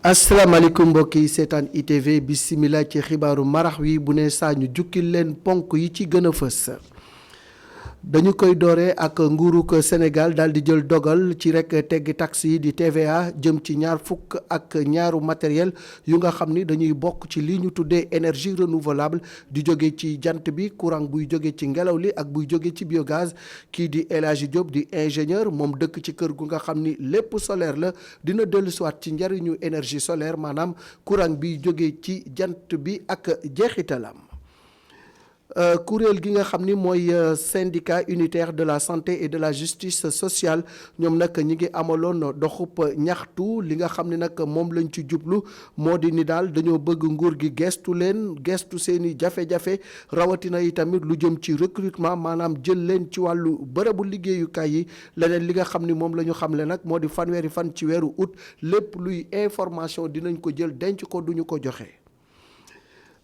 asalaamaaleykum mbokk yi seetaan ITV bisimilah ci xibaaru marax wi bu ne saa ñu jukkil leen ponk yi ci gën a fës dañu koy dooree ak nguurug Sénégal daal di jël dogal ci rek teggi taxe yi di TVA jëm ci ñaar fukk ak ñaaru matériel yu nga xam ni dañuy bokk ci li ñu tuddee énergie renouvelable di jóge ci jant bi courant buy jóge ci ngelaw li ak buy jóge ci biogaz kii di El Hadji Diop di ingénieur moom dëkk ci kër gu nga xam ni lépp solaire la dina dellusiwaat ci njariñu énergie solaire maanaam courant biy jóge ci jant bi ak jeexitalam. kuréel gi nga xam ni mooy syndicat unitaire de la santé et de la justice sociale ñoom nag ñi ngi amaloon doxub ñaxtu li nga xam ni nag moom lañ ci jublu moo di ni daal dañoo bëgg nguur gi gestu leen gestu seeni jafe-jafe rawatina yi tamit lu jëm ci recrutement maanaam jël leen ci wàllu bërëbu liggéeyukaay yi leneen li nga xam ni moom la ñu xamle nag moo di fanweeri fan ci weeru août lépp luy information dinañ ko jël denc ko duñu ko joxe.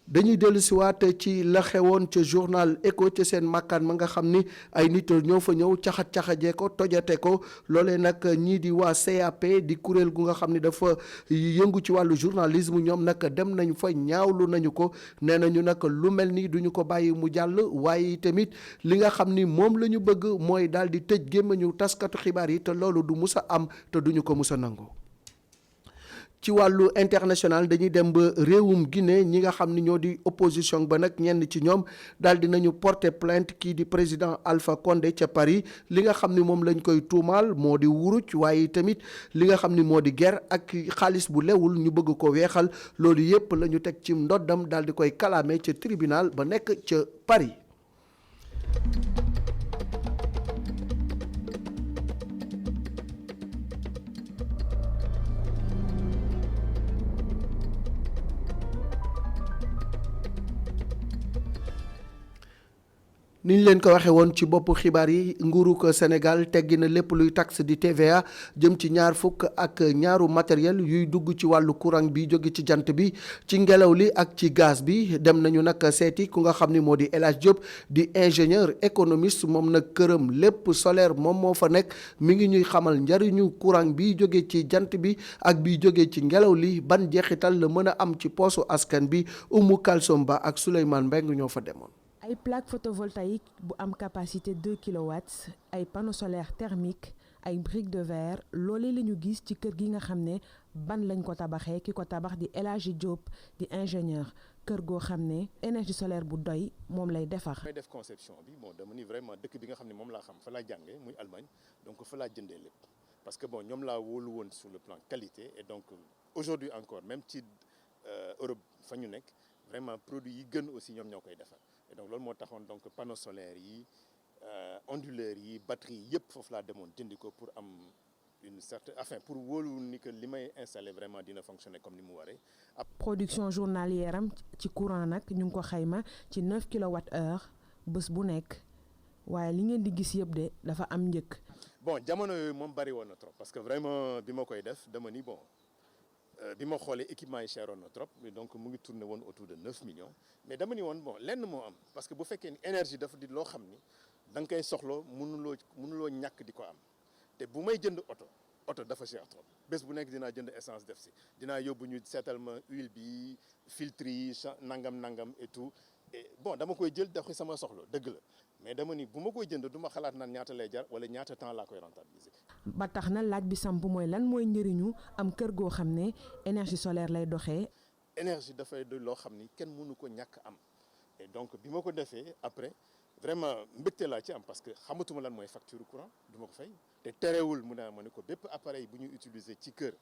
dañuy dellu si waat ci la xewoon ca journal Echo ca seen makkaan ma nga xam ni ay nit ñoo fa ñëw caxat-caxajee ko tojate ko loolee nag ñii di waa CAP di kuréel gu nga xam ni dafa yëngu ci wàllu journalisme ñoom nag dem nañu fa ñaawlu nañu ko nee nañu nag lu mel ni duñu ko bàyyi mu jàll waaye tamit li nga xam ni moom la ñu bëgg mooy daal di tëj gémmañu taskatu xibaar yi te loolu du mus a am te duñu ko mus a nangu. ci wàllu international dañuy dem ba réewum Guinée ñi nga xam ni ñoo di opposition ba nag ñenn ci ñoom daal di nañu porter plainte kii di président Alpha Condé ca Paris li nga xam ni moom lañ koy tuumaal moo di wuruj waaye tamit li nga xam ni moo di guerre ak xaalis bu lewul ñu bëgg ko weexal loolu yépp la ñu teg ci ndoddam daal di koy kalaame ca tribunal ba nekk ca Paris. ni ñu leen ko waxee woon ci boppu xibaar yi nguurug Sénégal teggi na lépp luy taxe di TVA jëm ci ñaar fukk ak ñaaru matériel yuy dugg ci wàllu courant bi jóge ci jant bi ci ngelaw li ak ci gaz bi dem nañu nag seeti ku nga xam ni moo di El Hadji Diop di ingénieur économiste moom nag këram lépp solaire moom moo fa nekk mi ngi ñuy xamal njariñu courant bi jóge ci jant bi ak bi jóge ci ngelaw li ban jeexital la mën a am ci poosu askan bi Oumou Kalsom Ba ak Souleymane Mbeng ñoo fa demoon. ay plaque photovoltaïque bu am capacité 2 kilowatts ay panneaux solaires thermiques ay briques de verre loolee la ñu gis ci kër gi nga xam ne ban lañ ko tabaxee ki ko tabax di El Hadji Diop di ingénieur kër goo xam ne énergie solaire bu doy moom lay defar. may def conception bi bon dama ni vraiment dëkk bi nga xam ne moom laa xam fa laa jàngee muy Allemagne donc fa laa jëndee lépp parce que bon ñoom laa wóolu woon sur le plan qualité et donc aujourd'hui encore même ci Europe fa ñu nekk vraiment produit yi gën aussi ñoom ñoo koy defar. et donc loolu moo taxoon donc panneaux solaires yi onduleurs yi batterie yi yëpp foofu laa demoon jëndi ko pour am une certaine enfin pour wóolu ni que li may installé vraiment dina fonctionner comme ni mu waree. production journalière am ci courant nag ñu ngi ko xayma ci 9 kilowatt-heure bés bu nekk waaye li ngeen di gis yëpp de dafa am njëkk. bon jamono yooyu moom bari woon na trop parce que vraiment bi ma koy def dama ni bon. bi ma xoolee équipement yi cheroon na trop donc mu ngi tourné woon autour de 9 millions mais dama ni woon bon lenn moo am parce que bu fekkee ni énergie dafa di loo xam ni da nga koy soxla mënuloo ñàkk di ko am te bu may jënd oto dafa cher trop bés bu nekk dinaa jënd essence def si dinaa yóbbu ñu seetal ma huile bi filtre yi nangam et tout et bon dama koy jël def sama soxla dëgg la mais dama ni bu ma koy jënd du ma xalaat naan ñaata lay jar wala ñaata temps laa koy rentabiliser. ba tax na laaj bi samp mooy lan mooy njëriñu am kër goo xam ne énergie solaire lay doxee. énergie dafay doy loo xam ni kenn mënu ko ñàkk am et donc bi ma ko defee après vraiment mbégte laa ci am parce que xamatuma lan mooy facture courant du ma ko fay te terewul mu ne ma ne ko bépp appareil bu ñu utiliser ci kër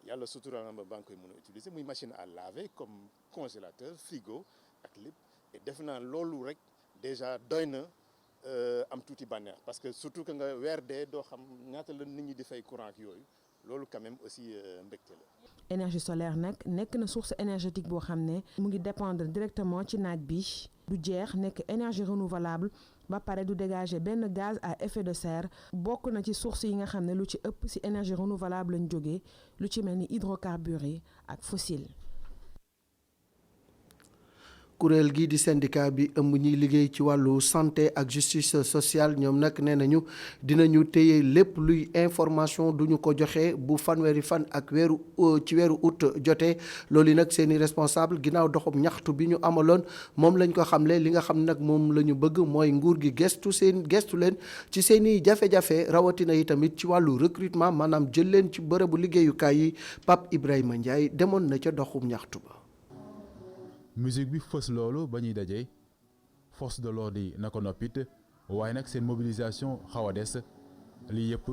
yàlla sutura na ba nga koy mën a utiliser muy machine à laver comme congélateur frigo ak lépp et def naa loolu rek déjà doy na. am tuuti bànneex parce que surtout que nga weer dee doo xam ñaata la nit ñi di fay courant ak yooyu loolu quand même aussi mbégte la. énergie solaire nag nekk na source énergétique boo xam ne mu ngi dépendre directement ci naaj bi du jeex nekk énergie renouvelable ba pare du dégager benn gaz à effet de serre bokk na ci source yi nga xam ne lu ci ëpp ci énergie renouvelable lañ jógee lu ci mel ni hydrocarbures yi ak fossile. kuréel gi di syndicat bi ëmb ñiy liggéey ci wàllu santé ak justice sociale ñoom nag nee nañu dinañu téye lépp luy information duñu ko joxe bu fanweeri fan ak weeru août jotee loolu nag seeni responsable ginnaaw doxub ñaxtu bi ñu amaloon moom lañ ko xamle li nga xam nag moom la ñu bëgg mooy nguur gi gestu leen ci seeni jafe-jafe rawatina yi tamit ci wàllu recrutement maanaam jël leen ci bërëbu liggéeyukaay yi Pape Ibrahima Ndiaye demoon na ca doxub ñaxtu ba. musique bi fës loolu ba ñuy daje force de l'ordre yi na ko noppit waaye nag seen mobilisation xaw a des lii yëpp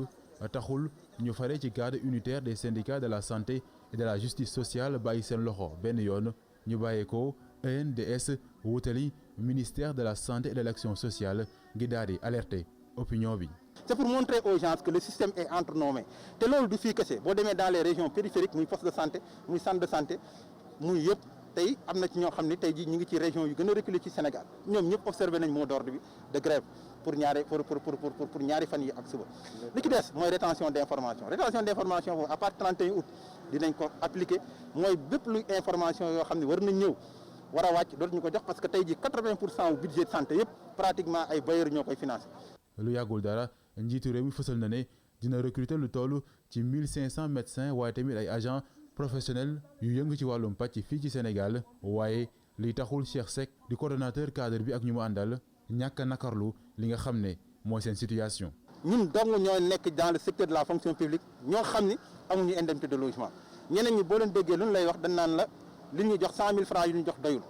taxul ñu fare ci cadre unitaire des syndicats de la santé et de la justice sociale bàyyi seen loxo benn yoon ñu bàyyee ko ENDS wutali ministère de la santé et de l'action sociale ngir daal di alerter opinion bi. C'est pour montrer aux gens que le système est entre nos mains te loolu du fii kese boo demee dans les régions périphériques muy poste de santé muy centre de santé muy yëpp. tey am na ci ñoo xam ne tey jii ñu ngi ci région yu gën a reculé ci Sénégal ñoom ñëpp observé nañ mot d'ordre bi de grève pour ñaari fan yi ak suba li ci des mooy rétention d'information boobu à part 31 août dinañ ko appliquer mooy bépp luy information yoo xam ne war nañ ñëw war a wàcc dootuñu ko jox parce que tey jii 80% wu budget de santé yëpp pratiquement ay bailleurs ñoo koy financé. lu yàggul dara njiitu réew mi fësal na ne dina recruter lu toll ci 1500 médecins waaye tamit ay agents professionnel yu yëngu ci wàllum pàcc fii ci Sénégal waaye li taxul Cheikh Seck di coordonnateur cadre bi ak ñu mu àndal ñàkk a nakarlu li nga xam ne mooy seen situation. ñun dong ñoo nekk dans le secteur de la fonction publique ñoo xam ni amuñu indemnité de logement ñeneen ñi boo leen déggee lu ñu lay wax dañ naan la li ñu jox 100 000 francs yu ñu jox doyul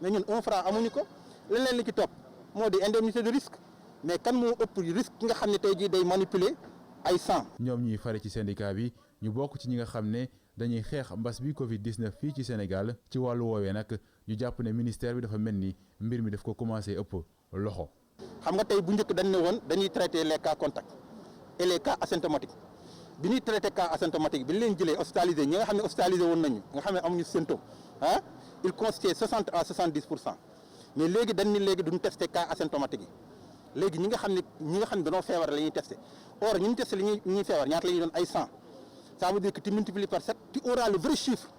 mais ñun 1 franc amuñu ko leneen li ci topp moo di indemnité de risque mais kan moo ëpp risque ki nga xam ne tey jii day manipuler ay sang. ñoom ñuy fare ci syndicat bi ñu bokk ci ñi nga xam ne. dañuy xeex mbas bi Covid-19 fii ci Sénégal ci wàllu woowee nag ñu jàpp ne ministère bi dafa mel ni mbir mi daf ko commencé ëpp loxo. xam nga tey bu njëkk dañ ne woon dañuy traiter les cas contacts et les cas asymptomatiques bi ñuy traiter cas asymptomatiques bi ñu leen jëlee hospitalisé ñi nga xam ne hospitalisé woon nañu nga xam ne amuñu symptôme il constituait 60 à 70% mais léegi dañ ni léegi duñu testé cas asymptomatiques yi léegi ñi nga xam ne dañoo feebar la ñuy testé or ñu testé li ñuy feebar ñaata la ñuy doon ay 100. ça veut dire que tu multiplies par 7 tu auras le vrai chiffre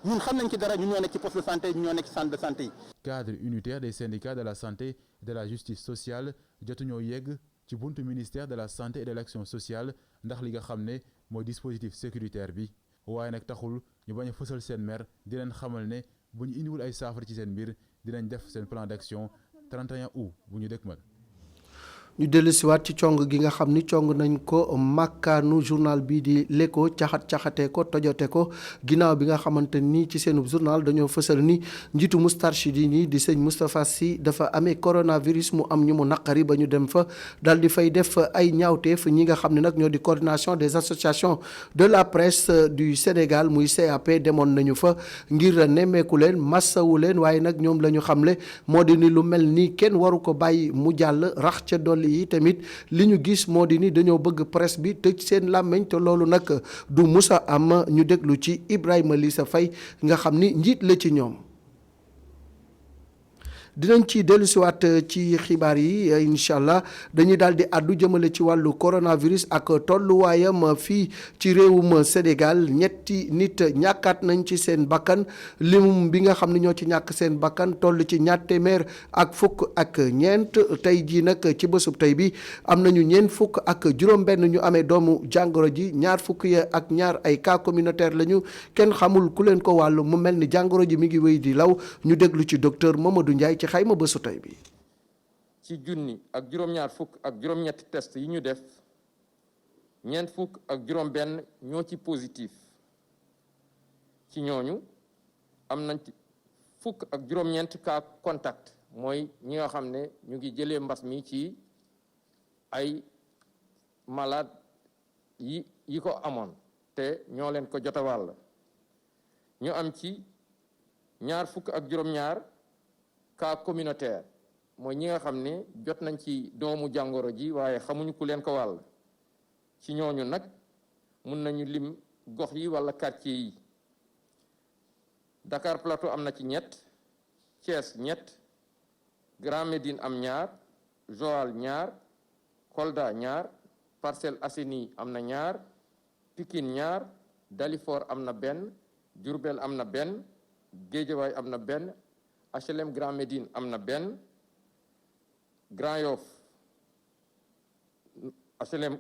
ñun xam nañ ci dara ñun ñoo nekk ci poste de santé ñun ñoo nekk ci centre de santé yi. cadre unitaire des syndicats de la santé et de la justice sociale jotuñoo yegg ci buntu ministère de la santé et de l'action sociale ndax li nga xam ne mooy dispositif sécuritaire bi waaye nag taxul ñu bañ a fësal seen mer di leen xamal ne bu ñu indiwul ay saafara ci seen mbir dinañ def seen plan d'action 31 août bu ñu dëkkmal. ñu dellusiwaat ci cong gi nga xam ni cong nañ ko makkaanu journal bi di L'Écho caxatee ko tojote ko ginnaaw bi nga xamante ni ci seenub journal dañoo fësal ni njiitu Moustarchidine yi di sëñ Moustapha Sy dafa amee coronavirus mu am ñu mu naqari ba ñu dem fa daal di fay def ay ñaawteef ñi nga xam ne nag ñoo di coordination des associations de la presse du Sénégal muy CAP demoon nañu fa ngir nemmeeku leen massawu leen waaye nag ñoom la ñu xamle moo di ni lu mel ni kenn waru ko bàyyi mu jàll rax ca dolli yi tamit li ñu gis moo di ni dañoo bëgg presse bi tëj seen làmmiñ te loolu nag du musa am ñu déglu ci Ibrahima Lissa Faye nga xam ni njiit la ci ñoom. dinañ ci dellusiwaat ci xibaar yi incha allah dañuy daal di àddu jëmale ci wàllu coronavirus ak tolluwaayam fii ci réewum Sénégal ñetti nit ñàkkaat nañ ci seen bakkan limum bi nga xam ne ñoo ci ñàkk seen bakkan toll ci ñaar téeméer ak fukk ak ñeent tey jii nag ci bésub tey bi am nañu ñeent fukk ak juróom-benn ñu amee doomu jàngoro ji ñaar fukk ya ak ñaar ay cas communautaire lañu kenn xamul ku leen ko wàllu mu mel ni jàngoro ji mi ngi wéy di law ñu déglu ci docteur Mamadou Ndiaye ci xayma bésu tey bi. ci junni ak juróom-ñaar fukk ak juróom-ñetti test yi ñu def ñeent fukk ak juróom-benn ñoo ci positif ci ñooñu am nañ ci fukk ak juróom-ñeent cas contact mooy ñi nga xam ne ñu ngi jëlee mbas mi ci ay malade yi ko amoon te ñoo leen ko jot a wàll ñu am ci ñaar fukk ak juróom-ñaar cas communautaire mooy ñi nga xam ne jot nañ ci doomu jàngoro ji waaye xamuñu ku leen ko wàll ci ñooñu nag mun nañu lim gox yi wala quartier yi Dakar Plateau am na ci ñett Thiès ñett Grand Médine am ñaar Joal ñaar Kolda ñaar Parcelles Assainies am na ñaar Pikine ñaar Dalifort am na benn Diourbel am na benn Guédiawaye am na benn HLM Grand Médine am na benn Grand Yoff HLM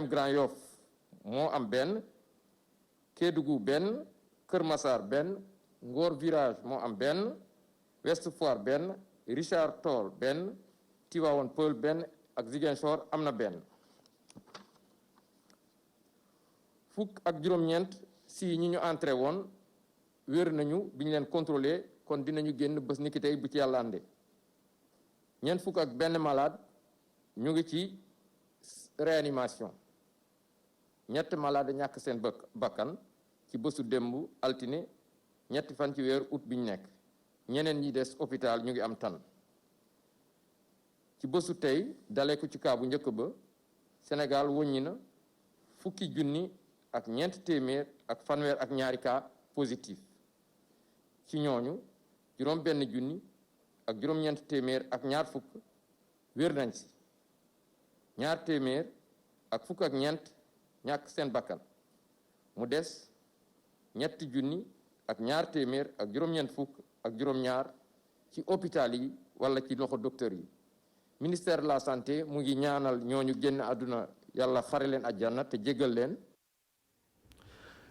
Grand Yoff moo am benn Kédougou benn Kër Massar benn Ngor Virage moo am benn Ouest Foire benn Richard Toll benn Tivaouane Peulh benn ak Ziguinchor am na benn fukk ak juróom-ñeent si ñi ñu entré woon wér nañu bi ñu leen contrôlé kon dinañu génn bés ni ki tey bu ci yàlla ànde ñeent fukk ak benn malade ñu ngi ci réanimation ñett malade ñàkk seen bakkan ci bésu démb altine ñetti fan ci weeru août bi ñu nekk ñeneen ñi des hôpital ñu ngi am tan ci bésu tey dalee ko ci kaa bu njëkk ba Sénégal wëññi na fukki junni ak ñeent téeméer ak fanweer ak ñaari cas positif ci ñooñu juróom benn junni ak juróom-ñeent téeméer ak ñaar fukk wér nañ si ñaar téeméer ak fukk ak ñeent ñàkk seen bakkan mu des ñetti junni ak ñaar téeméer ak juróom-ñeent fukk ak juróom-ñaar ci hôpital yi wala ci loxo docteur yi ministère de la santé mu ngi ñaanal ñooñu génn àdduna yàlla xare leen àjjana te jéggal leen.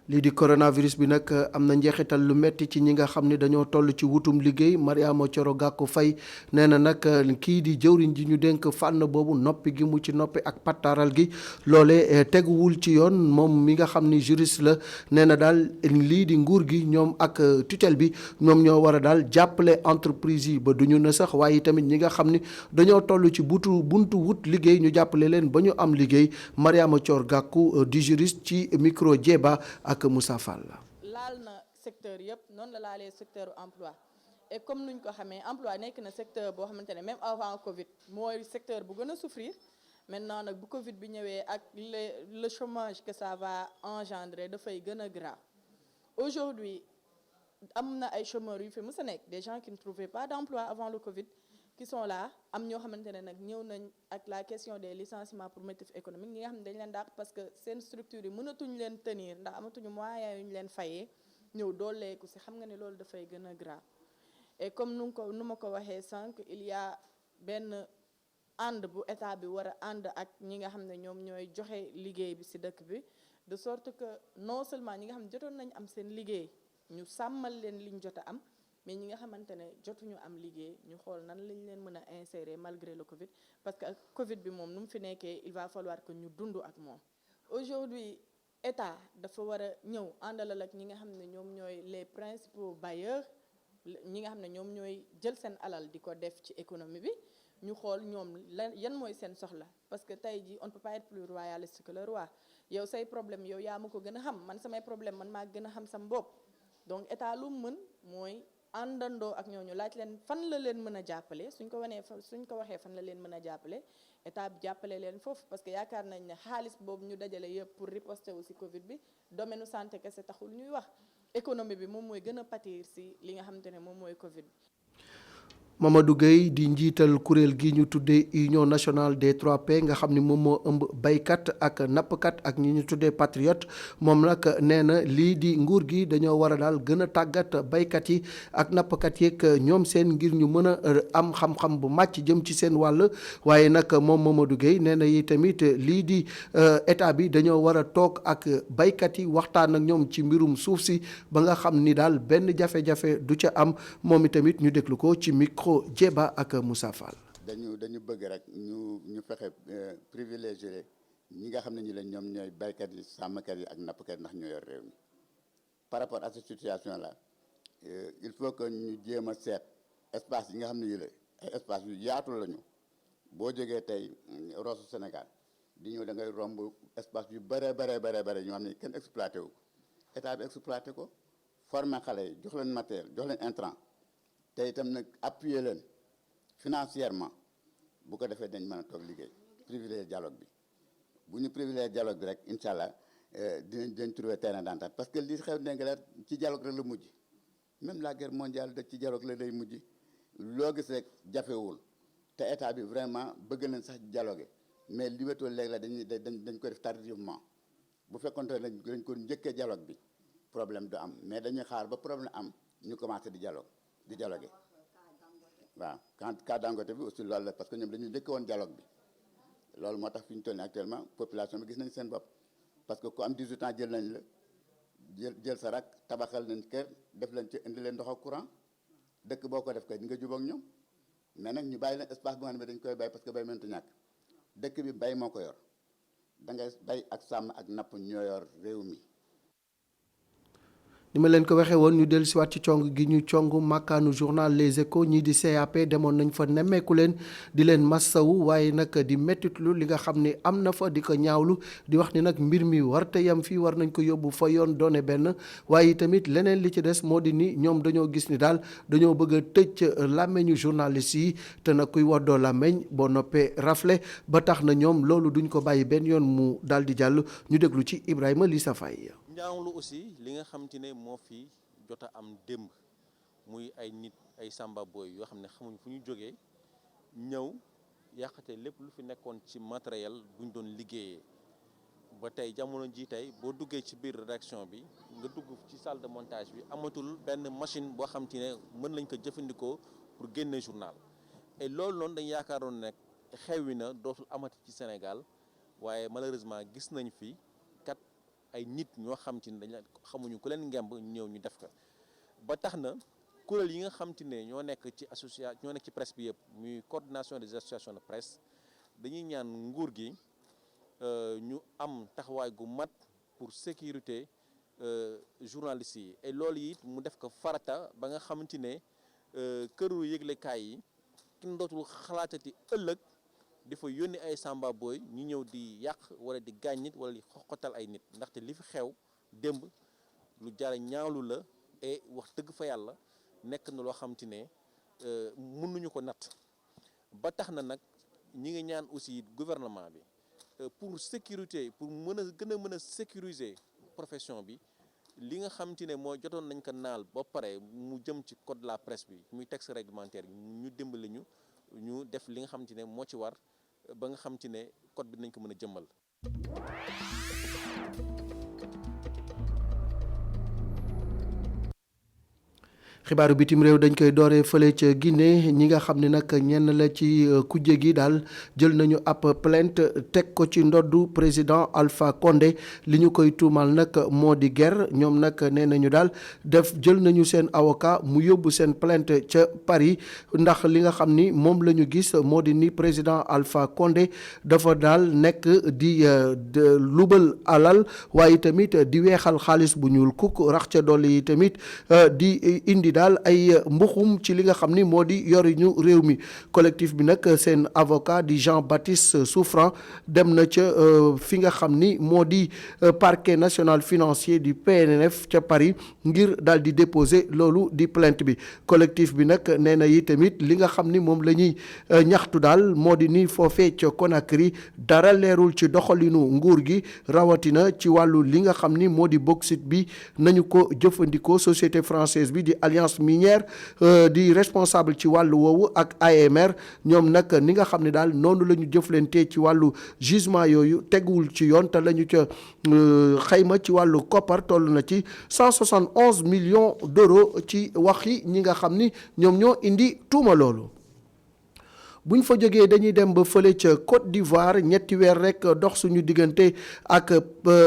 lii di coronavirus bi nag am na njeexital lu metti ci ñi nga xam ne dañoo toll ci wutum liggéey Mariama Thioro Gakou Faye nee na nag kii di jëwriñ ji ñu dénk fànn boobu noppi gi mu ci noppi ak pattaaral gi loole teguwul ci yoon moom mi nga xam ni juriste la nee na daal lii di nguur gi ñoom ak tutelle bi ñoom ñoo war a daal jàppale entreprise yi ba duñu na sax waaye tamit ñi nga xam ni dañoo toll ci buntu wut liggéey ñu jàppale leen ba ñu am liggéey Mariama Thioro Gakou di juriste ci micro Djeba ak Moussa Fall. laal na secteur yëpp noonu la laalee secteur emploi et comme nuñ ko xamee emploi nekk na secteur boo xamante ne même avant Covid mooy secteur bu gën a souffrir maintenant nag bu Covid bi ñëwee ak le chômage que ça va engendrer dafay gën a grave. Aujourd'hui am na ay chômeurs yu fi mës a nekk des gens qui ne trouvaient pas d'emploi avant le Covid qui sont là am ñoo xamante ne nag ñëw nañ ak la question des licenciements pour motif économique ñi nga xam ne dañ leen dàq parce que seen structure yi mënatuñ leen tenir ndax amatuñu moyens yu ñu leen fayee ñëw dooleeku si xam nga ne loolu dafay gën a grave et comme nu ma ko waxee sànq il y a benn ànd bu état bi war a ànd ak ñi nga xam ne ñoom ñooy joxe liggéey bi si dëkk bi de sorte que non seulement ñi nga xam ne jotoon nañ am seen liggéey ñu sàmmal leen liñ jot a am mais ñi nga xamante ne jotuñu am liggéey ñu xool nan lañ leen mën a insérer malgré le Covid parce que Covid bi moom nu mu fi nekkee il va falloir que ñu dund ak moom. Aujourd'hui état dafa war a ñëw àndalal ak ñi nga xam ne ñoom ñooy les principaux bailleurs ñi nga xam ne ñoom ñooy jël seen alal di ko def ci économie bi ñu xool ñoom yan mooy seen soxla parce que tey jii on ne peut pas être plus royaliste que le roi yow say problème yow yaa ma ko gën a xam man samay problème man maa gën a xam sam bopp donc état lu mu mën mooy. àndandoo ak ñooñu laaj leen fan la leen mën a jàppale suñ ko waxee fan la leen mën a jàppale état bi jàppale leen foofu parce que yaakaar nañ ne xaalis boobu ñu dajale yëpp pour riposter aussi Covid bi domaine santé kese taxul ñuy wax économie bi moom mooy gën a pâtir si li nga xamante ne moom mooy Covid bi. Mamadou Gueye di njiital kuréel gi ñu tuddee Union nationale des 3P nga xam ni moom moo ëmb baykat ak nappkat ak ñi ñu tuddee patriote moom nag nee na lii di nguur gi dañoo war a daal gën a tàggat baykat yi ak nappkat yeeg ñoom seen ngir ñu mën a am xam-xam bu màcc jëm ci seen wàll waaye nag moom Mamadou Gueye nee na yi tamit lii di état bi dañoo war a toog ak baykat yi waxtaan ak ñoom ci mbirum suuf si ba nga xam ni daal benn jafe-jafe du ca am moom itamit ñu déglu ko ci micro Djeba ak Moussa Fall. dañu bëgg rek ñu fexe privilégié ñi nga xam ne ñi la ñoom ñooy baykat yi sàmmkat yi ak nappkat yi ndax ñoo yor réew mi par rapport à cette situation là il faut que ñu jéem a seet espace yi nga xam ne yi la ay espace yu yaatu lañu boo jógee tey Rosso Sénégal di ñëw da ngay romb espace yu bare ñoo xam ne kenn exploité wu ko état bi exploité ko former xale yi jox leen matériel jox leen intrant te itam nag appuyer leen financièrement bu ko defee dañ mën a toog liggéey privilégié dialogue bi bu ñu privilégié dialogue bi rek incha allah dinañ trouver terrain d'entente parce que li xew Ndingler ci dialogue rek la mujj même la guerre mondiale da ci dialogue la lay mujj loo gis rek jafewul te état bi vraiment bëgg nañ sax dialogue mais li wetoo léegi la dañ ko def tardivement bu fekkonte ne dañ ko njëkkee dialogue bi problème du am mais dañuy xaar ba problème am ñu commencé di dialogue di dialogué waaw cas Dangote bi aussi loolu la parce que ñoom dañu njëkk woon dialogue bi loolu moo tax fi ñu toll nii actuellement population bi gis nañ seen bopp parce que ku am 18 ans jël nañ la jël sa rak tabaxal nañ kër def leen ci indi leen ndox ak courant dëkk boo ko def kay di nga jubóog ñoom mais nag ñu bàyyi leen espace bu nga xam ne dañ koy bay parce que bay mënta ñàkk dëkk bi bay moo ko yor da ngay bay ak sàmm ak napp ñoo yor réew mi. ni ma leen ko waxee woon ñu dellu siwaat ci cong gi ñu cong màkkaanu journal Les Échos ñii di CAP demoon nañ fa nemmeeku leen di leen massawu waaye nag di mettitlu li nga xam ne am na fa di ko ñaawlu di wax ni nag mbir mi war te yam fii war nañ ko yóbbu fa yoon doone benn waaye tamit leneen li ci des moo di ni ñoom dañoo gis ni daal dañoo bëgg a tëj làmmeñu journaliste yi te nag kuy woddoo làmmeñ boo noppee rafle ba tax na ñoom loolu duñ ko bàyyi benn yoon mu daal di jàll ñu déglu ci Ibrahima Lissa Faye. ñaawlu aussi li nga xamante ne moo fi jot a am démb muy ay nit ay samba boy yoo xam ne xamuñ fu ñu jógee ñëw yàqate lépp lu fi nekkoon ci matériel buñ doon liggéeyee ba tey jamono ji tey boo duggee ci biir rédaction bi nga dugg ci salle de montage bi amatul benn machine boo xamante ne mën nañ ko jëfandikoo pour génne journal et loolu noonu dañ yaakaaroon ne xewwi na dootul amati ci Sénégal waaye malheureusement gis nañ fi kat ay nit ñoo xam te ne dañ xamuñu ku leen ngemb ñëw ñu def ko ba tax na kuréel yi nga xam te ne ñoo nekk ci association ñoo nekk ci presse bi yëpp muy coordination des associations de presse dañuy ñaan nguur gi ñu am taxawaay gu mat pour sécurité journalistes yi et loolu it mu def ko farata ba nga xamante ne këru yëglekaay yi kenn dootul xalaatati ëllëg di fa yónni ay samba boy ñu ñëw di yàq wala di gaañ nit wala di xoxotal ay nit ndaxte li fi xew démb lu jara ñaawlu la et wax dëgg fa yàlla nekk na loo xam te ne mënuñu ko natt ba tax na nag ñi ngi ñaan aussi gouvernement bi pour sécurité pour mën a gën a mën a sécuriser profession bi li nga xam te ne moo jotoon nañ ko naal ba pare mu jëm ci code de la presse bi muy texte réglementaire ñu dimbali ñu def li nga xam te ne moo ci war ba nga xam te ne code bi nañ ko mën a jëmmal. xibaaru bitim réew dañ koy dooree fële ca Guinée ñi nga xam ne nag ñenn la ci kujje gi daal jël nañu ab plainte teg ko ci ndoddu président Alpha Condé li ñu koy tuumal nag moo di guerre ñoom nag nee nañu daal jël nañu seen avocat mu yóbbu seen plainte ca Paris ndax li nga xam ni moom la ñu gis moo di ni président Alpha Condé dafa daal nekk di lubal alal waaye tamit di weexal xaalis bu ñuul kukk rax ca dolli yi tamit di indi daal ay mbuxum ci li nga xam ni moo di yoriñu réew mi collectif bi nag seen avocat di Jean-Baptiste Souffrant dem na ca fi nga xam ni moo di parquet national financier du PNF ca Paris ngir daal di déposer loolu di plainte bi collectif bi nag nee na yi tamit li nga xam ni moom la ñuy ñaxtu daal moo di ni foofee ca Conakry dara leerul ci doxalinu nguur gi rawatina ci wàllu li nga xam ni moo di bauxite bi nañu ko jëfandikoo société française bi di alliance minière di responsable ci wàllu woowu ak AMR ñoom nag ni nga xam ne daal noonu la ñu jëflantee ci wàllu gisement yooyu teguwul ci yoon te la ñu ca xayma ci wàllu koppar toll na ci 171 millions d'euros ci waxi ñi nga xam ni ñoom ñoo indi tuuma loolu. bu ñu fa jógee dañuy dem ba fële ca Côte d'Ivoire ñetti weer rek dox suñu diggante ak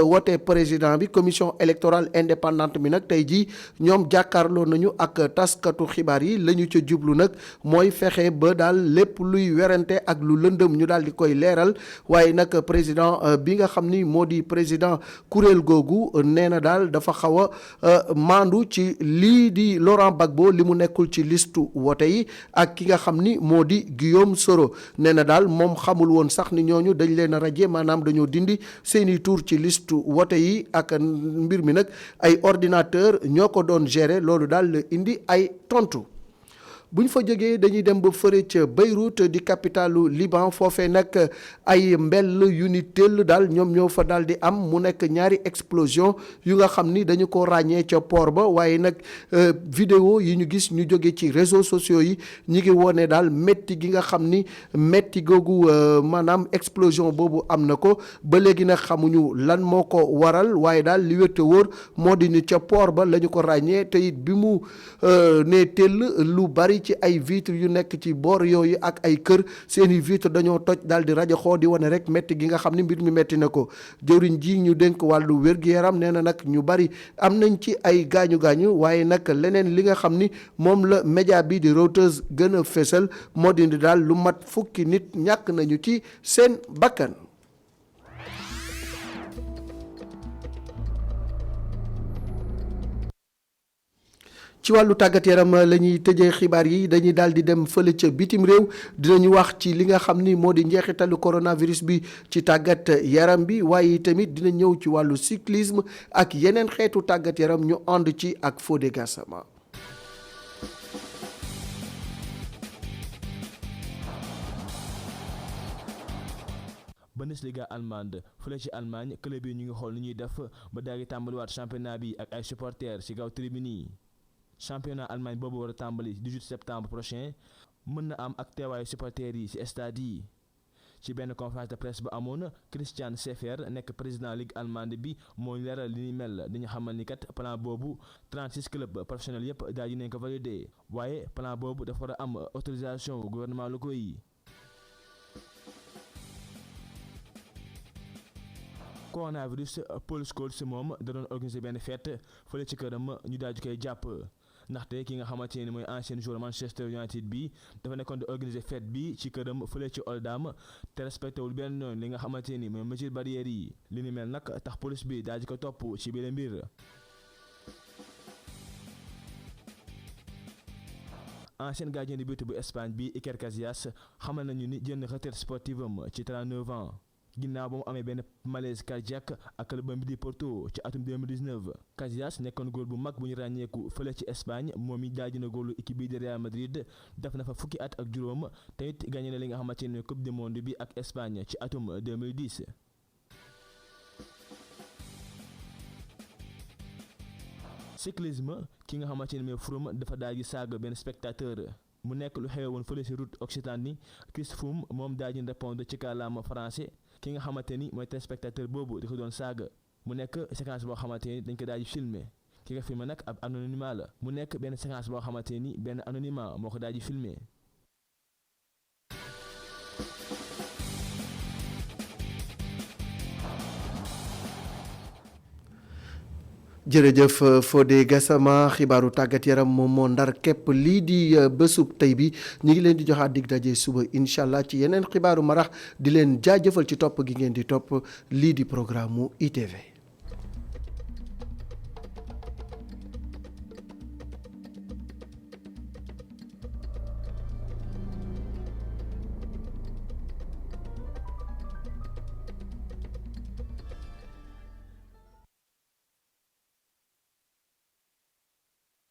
wote président bi commission électorale indépendante bi nag tey jii ñoom jàkkaarloo nañu ak taskatu xibaar yi la ñu ca jublu nag mooy fexe ba daal lépp luy werante ak lu lëndëm ñu daal di koy leeral waaye nag président bi nga xam ni moo di président kuréel googu nee na daal dafa xaw a maandu ci lii di Laurent Gbagbo li mu nekkul ci listu wote yi ak ki nga xam ni moo di Guillaume Soro nee na daal moom xamul woon sax ni ñooñu dañ leen a radier maanaam dañoo dindi seeni tur ci liste wote yi ak mbir mi nag ay ordinateur ñoo ko doon gérer loolu daal la indi ay tontu. bu ñu fa jógee dañuy dem ba fëre ca Beyrouth di capitalu Liban foofee nag ay mbell yu ni tëll daal ñoom ñoo fa daal di am mu nekk ñaari explosion yu nga xam ni dañu ko ràññee ca port ba waaye nag vidéo yi ñu gis ñu jóge ci réseaux sociaux yi ñi ngi wone daal métti gi nga xam ni métti googu maanaam explosion boobu am na ko ba léegi nag xamuñu lan moo ko waral waaye daal li wér te wóor moo di ni ca port ba la ñu ko ràññee te it bi mu ne tell lu bari ci ay vitres yu nekk ci boor yooyu ak ay kër seeni vitres dañoo toj daal di rajaxoo di wane rek métti gi nga xam ni mbir mi métti na ko jëwriñ ji ñu dénk wàllu wér-gu-yaram nee na nag ñu bari am nañ ci ay gaañu-gaañu waaye nag leneen li nga xam ni moom la média bi di Reuters gën a fésal moo di ni daal lu mat fukki nit ñàkk nañu ci seen bakkan. ci wàllu tàggat yaram la ñuy tëjee xibaar yi dañuy daal di dem fële ca bitim réew dinañu wax ci li nga xam ni moo di njeexitalu coronavirus bi ci tàggat yaram bi waaye tamit dina ñëw ci wàllu cyclisme ak yeneen xeetu tàggat yaram ñu ànd ci ak Fodé Gassama. Bundesliga allemande fële ci Allemagne club yi ñu ngi xool ni ñuy def ba daal di tàmbaliwaat championnat bi ak ay supporters ci kaw tribune yi. championnat Allemagne boobu war a tàmbali 18 septembre prochain mën na am ak teewaayu supporters yi ci stade yi ci benn conférence de presse bu amoon Christian Sefer nekk président ligue allemande bi moo leeral li ni mel dañu xamal ni kat plan boobu 36 clubs professionnels yëpp daal di nañ ko validé waaye plan boobu dafa war a am autorisation gouvernement locaux yi. coronavirus Paul Scholes moom da doon organiser benn fête fële ci këram ñu daal di koy jàpp ndaxte ki nga xamante ne mooy ancien joueur Manchester United bi dafa nekkoon di organiser fête bi ci këram fële ci Oldham te respecté wul benn yoon li nga xamante ni mooy mesures barrières yi li ni mel nag tax police bi daal di ko topp ci biir mbir. ancien gardien de but bu Espagne bi Iker Casillas xamal nañu ni jënd retraite sportive am ci 39 ans. ginnaaw ba mu amee benn malaise cardiaque ak clubam bi di Porto ci atum 2019 Casillas nekkoon góol bu mag bu ñu ràññeeku fële ci Espagne moom mi daal dina góolu équipe bi di Real Madrid def na fa fukki at ak juróom te it gagné na li nga xamante ne coupe du monde bi ak Espagne ci atum 2010. cyclisme ki nga xamante ne mooy Froome dafa daal di saaga benn spectateur. mu nekk lu xewe woon fële ci route Occitanie Chris Froome moom daal di répondre ci kàllaama français ki nga xamante ni mooy téléspectateur boobu di ko doon saaga mu nekk séquence boo xamante ni dañ ko daal di filmer ki nga filmer nag ab anonymat la mu nekk benn séquence boo xamante ni benn anonymat moo ko daal di filmer. jërëjëf Fodé Gassama xibaaru tàggat yaram moom moo ndar képp lii di bésub tey bi ñu ngi leen di joxaat dig daje suba incha allah ci yeneen xibaaru marax di leen jaajëfal ci topp gi ngeen di topp lii di programme mu ITV.